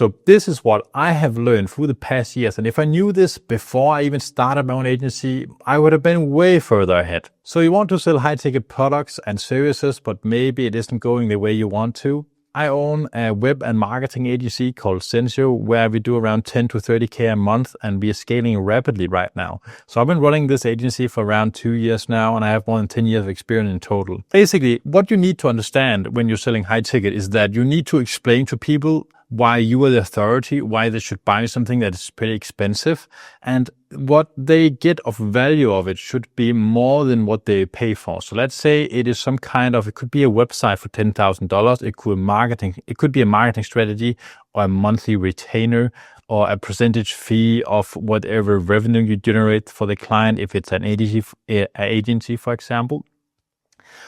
So this is what I have learned through the past years. And if I knew this before I even started my own agency, I would have been way further ahead. So you want to sell high-ticket products and services, but maybe it isn't going the way you want to. I own a web and marketing agency called Sensio, where we do around 10 to 30K a month, and we are scaling rapidly right now. So I've been running this agency for around 2 years now, and I have more than 10 years of experience in total. Basically, what you need to understand when you're selling high ticket is that you need to explain to people why you are the authority, why they should buy something that is pretty expensive, and what they get of value of it should be more than what they pay for. So let's say it is some kind of, it could be a website for $10,000, it could be a marketing strategy or a monthly retainer or a percentage fee of whatever revenue you generate for the client, if it's an agency, for example.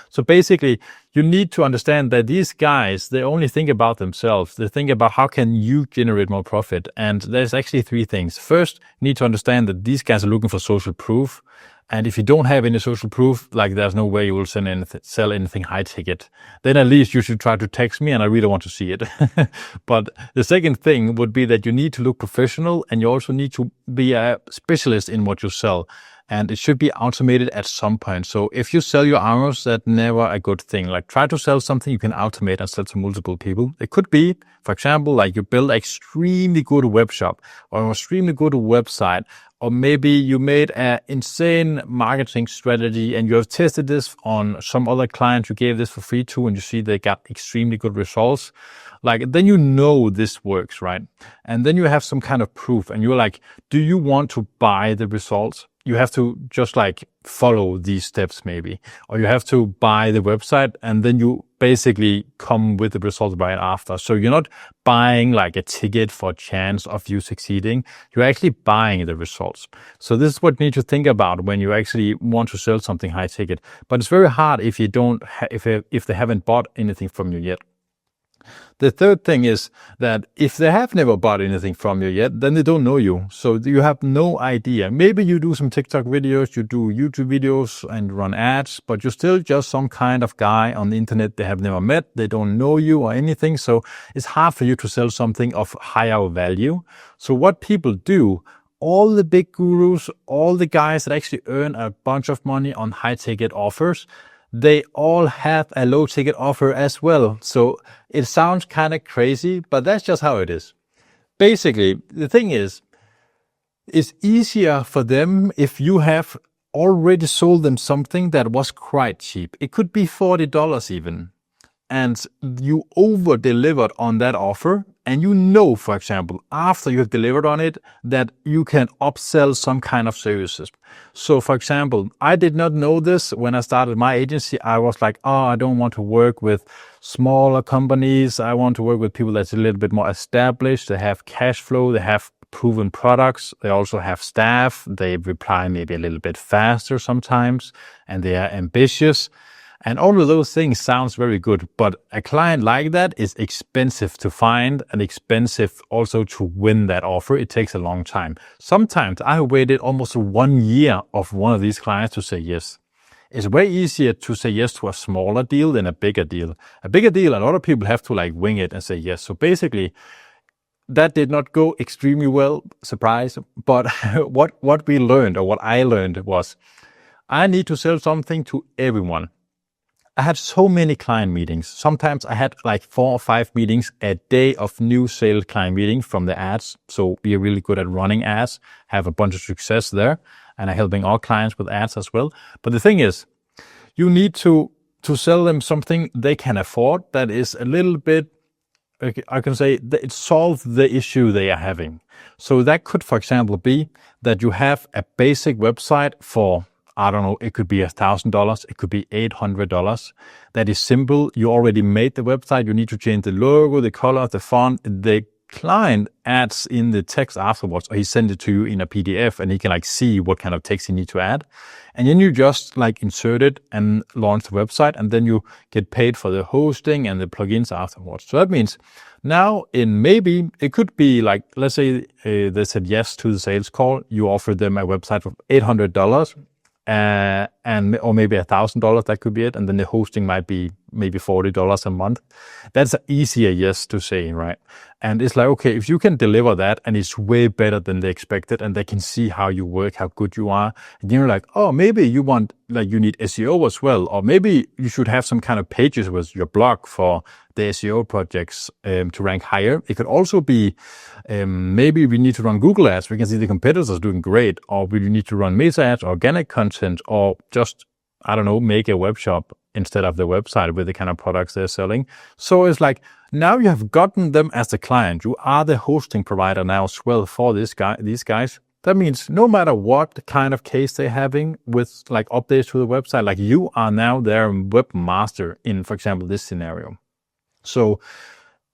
So basically, you need to understand that these guys, they only think about themselves. They think about how can you generate more profit. And there's actually 3 things. First, you need to understand that these guys are looking for social proof. And if you don't have any social proof, like there's no way you will sell anything high ticket, then at least you should try to text me and I really want to see it. But the second thing would be that you need to look professional, and you also need to be a specialist in what you sell. And it should be automated at some point. So if you sell your hours, that's never a good thing. Like, try to sell something you can automate and sell to multiple people. It could be, for example, like you build an extremely good web shop or an extremely good website, or maybe you made an insane marketing strategy and you have tested this on some other clients you gave this for free to, and you see they got extremely good results. Like, then you know this works, right? And then you have some kind of proof, and you're like, do you want to buy the results? You have to just like follow these steps maybe, or you have to buy the website and then you basically come with the results right after. So you're not buying like a ticket for a chance of you succeeding. You're actually buying the results. So this is what you need to think about when you actually want to sell something high ticket. But it's very hard if you don't, if they haven't bought anything from you yet. The third thing is that if they have never bought anything from you yet, then they don't know you. So you have no idea. Maybe you do some TikTok videos, you do YouTube videos and run ads, but you're still just some kind of guy on the internet they have never met. They don't know you or anything. So it's hard for you to sell something of higher value. So what people do, all the big gurus, all the guys that actually earn a bunch of money on high ticket offers, they all have a low ticket offer as well. So it sounds kind of crazy, but that's just how it is. Basically, the thing is, it's easier for them if you have already sold them something that was quite cheap. It could be $40 even. And you over delivered on that offer. And you know, for example, after you have delivered on it, that you can upsell some kind of services. So for example, I did not know this when I started my agency. I was like, oh, I don't want to work with smaller companies. I want to work with people that's a little bit more established. They have cash flow. They have proven products. They also have staff. They reply maybe a little bit faster sometimes, and they are ambitious. And all of those things sounds very good, but a client like that is expensive to find and expensive also to win that offer. It takes a long time. Sometimes I waited almost 1 year of one of these clients to say yes. It's way easier to say yes to a smaller deal than a bigger deal. A bigger deal, a lot of people have to like wing it and say yes. So basically, that did not go extremely well, surprise. But what we learned, or what I learned, was I need to sell something to everyone. I had so many client meetings. Sometimes I had like 4 or 5 meetings a day of new sales client meetings from the ads. So we are really good at running ads, have a bunch of success there, and are helping our clients with ads as well. But the thing is, you need to sell them something they can afford that is a little bit, I can say, that it solves the issue they are having. So that could, for example, be that you have a basic website for, I don't know, it could be $1,000, it could be $800. That is simple. You already made the website. You need to change the logo, the color, the font. The client adds in the text afterwards, or he sends it to you in a PDF, and he can like see what kind of text you need to add. And then you just like insert it and launch the website, and then you get paid for the hosting and the plugins afterwards. So that means now maybe it could be like, let's say they said yes to the sales call. You offer them a website for $800. Or maybe $1,000, that could be it. And then the hosting might be maybe $40 a month. That's an easier yes to say, right? And it's like, okay, if you can deliver that and it's way better than they expected and they can see how you work, how good you are, and you're like, oh, maybe you need SEO as well, or maybe you should have some kind of pages with your blog for the SEO projects to rank higher. It could also be maybe we need to run Google ads. We can see the competitors are doing great, or we need to run meta ads, organic content, or just, I don't know, make a web shop instead of the website with the kind of products they're selling. So it's like, now you have gotten them as a client. You are the hosting provider now as well for these guys. That means no matter what kind of case they're having with like updates to the website, like you are now their webmaster in, for example, this scenario. So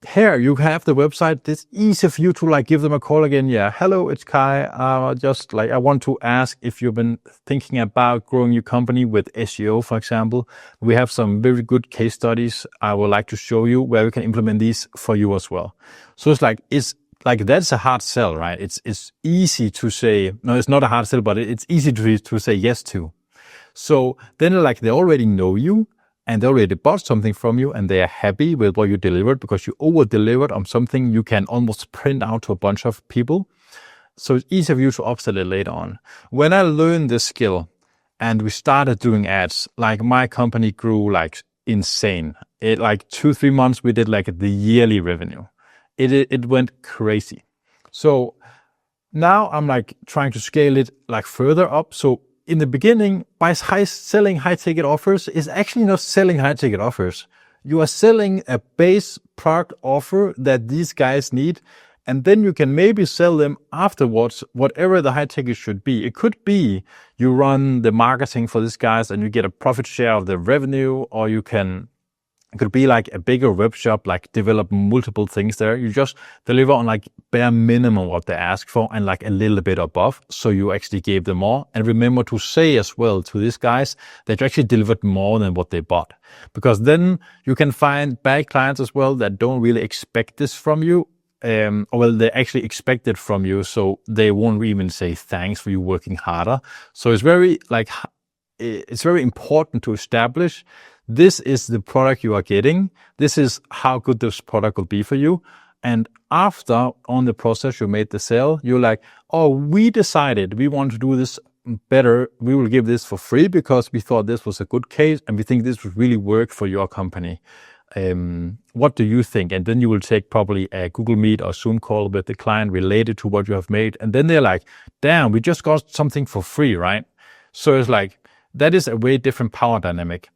here you have the website. It's easy for you to like give them a call again. Yeah, hello, it's Kai. I want to ask if you've been thinking about growing your company with SEO, for example. We have some very good case studies I would like to show you where we can implement these for you as well. So it's like that's a hard sell, right? It's easy to say, no, it's not a hard sell, but it's easy to say yes to. So then like they already know you and they already bought something from you and they are happy with what you delivered because you over-delivered on something you can almost print out to a bunch of people. So it's easy for you to upsell it later on. When I learned this skill and we started doing ads, like my company grew like insane. It like 2-3 months we did like the yearly revenue. It went crazy. So now I'm like trying to scale it like further up. So in the beginning, by selling high-ticket offers is actually not selling high-ticket offers. You are selling a base product offer that these guys need, and then you can maybe sell them afterwards, whatever the high-ticket should be. It could be you run the marketing for these guys and you get a profit share of the revenue, or it could be like a bigger web shop, like develop multiple things there. You just deliver on like bare minimum what they ask for and like a little bit above. So you actually gave them more. And remember to say as well to these guys that you actually delivered more than what they bought. Because then you can find bad clients as well that don't really expect this from you. They actually expect it from you. So they won't even say thanks for you working harder. So it's very important to establish this is the product you are getting. This is how good this product will be for you. And after on the process you made the sale, you're like, oh, we decided we want to do this better. We will give this for free because we thought this was a good case and we think this would really work for your company. What do you think? And then you will take probably a Google Meet or Zoom call with the client related to what you have made. And then they're like, damn, we just got something for free, right? So it's like, that is a way different power dynamic.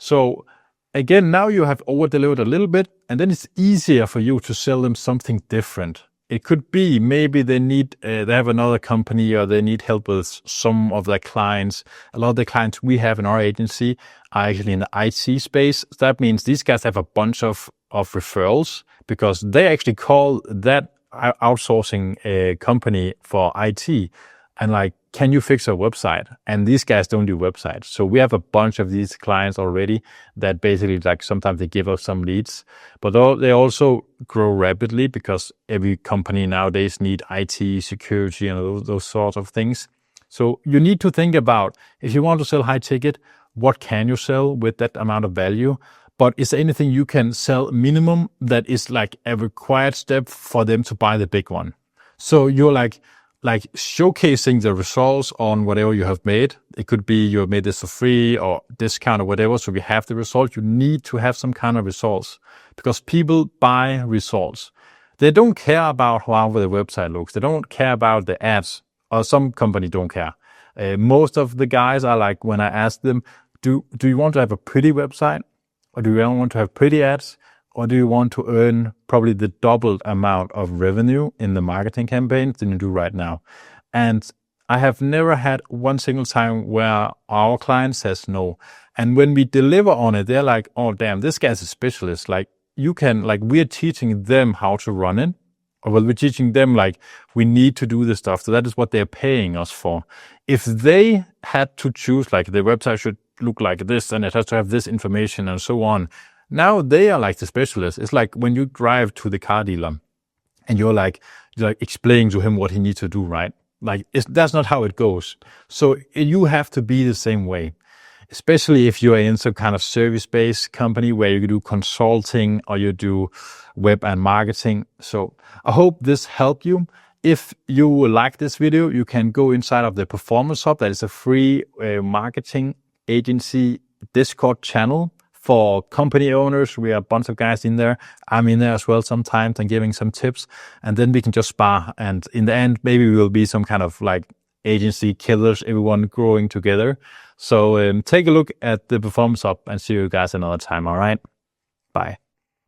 So again, now you have over-delivered a little bit, and then it's easier for you to sell them something different. It could be maybe they have another company or they need help with some of their clients. A lot of the clients we have in our agency are actually in the IT space. So that means these guys have a bunch of referrals because they actually call that outsourcing company for IT and like, can you fix a website? And these guys don't do websites. So we have a bunch of these clients already that basically like sometimes they give us some leads, but they also grow rapidly because every company nowadays need IT, security, and those sorts of things. So you need to think about, if you want to sell high ticket, what can you sell with that amount of value? But is there anything you can sell minimum that is like a required step for them to buy the big one? So you're like showcasing the results on whatever you have made. It could be you have made this for free or discount or whatever. So we have the results. You need to have some kind of results because people buy results. They don't care about how the website looks. They don't care about the ads, or some companies don't care. Most of the guys are like, when I ask them, do you want to have a pretty website, or do you want to have pretty ads? Or do you want to earn probably the doubled amount of revenue in the marketing campaigns than you do right now? And I have never had one single time where our client says no. And when we deliver on it, they're like, oh, damn, this guy's a specialist. Like we're teaching them how to run it. Or we're teaching them like, we need to do this stuff. So that is what they're paying us for. If they had to choose, like the website should look like this and it has to have this information and so on, now they are like the specialists. It's like when you drive to the car dealer and you're like explaining to him what he needs to do, right? Like that's not how it goes. So you have to be the same way. especially if you're in some kind of service-based company where you do consulting or you do web and marketing. So I hope this helped you. If you like this video, you can go inside of the Performance Hub. That is a free marketing agency Discord channel for company owners. We are a bunch of guys in there. I'm in there as well sometimes and giving some tips. And then we can just spar. And in the end, maybe we will be some kind of like agency killers, everyone growing together. So take a look at the Performance Hub and see you guys another time. All right. Bye.